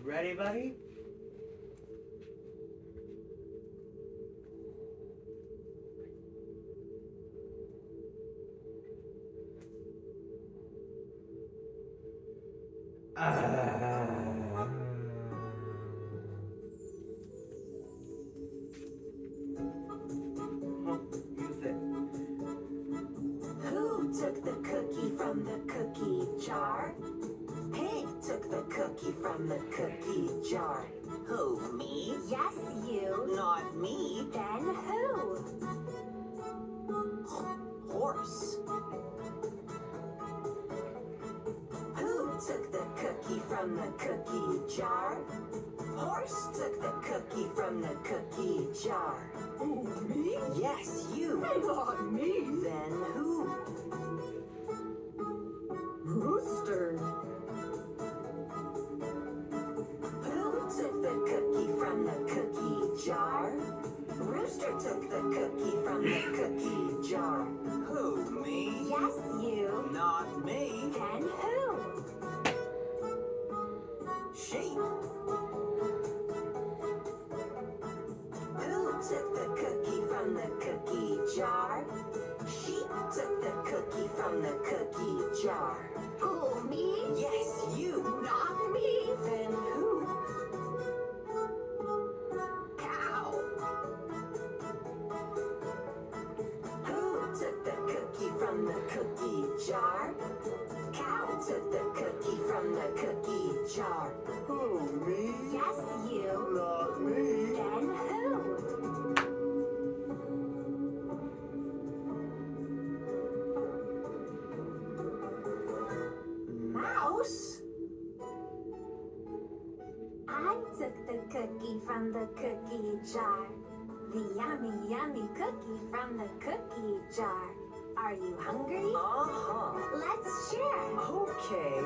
Ready, buddy? Use it. Who took the cookie from the cookie jar? Pig took the cookie from the cookie jar. Who, me? Yes, you. Not me. Then who? Horse. Who took the cookie from the cookie jar? Horse took the cookie from the cookie jar. Who, me? Yes, you. Not me. Then who? Rooster. Who took the cookie from the cookie jar? Rooster took the cookie from the cookie jar. Who, me? Yes, you. Not me. Then who? Sheep. Who took the cookie from the cookie jar? Sheep took the cookie from the cookie jar. Who, me? Yes, you. Not me. Then who? Cow. Who took the cookie from the cookie jar? Cow took the cookie from the cookie jar. Who, me? Yes, you. Not me. Then who? Mouse. I took the cookie from the cookie jar. The yummy, yummy cookie from the cookie jar. Are you hungry? Uh-huh. Let's share. Okay.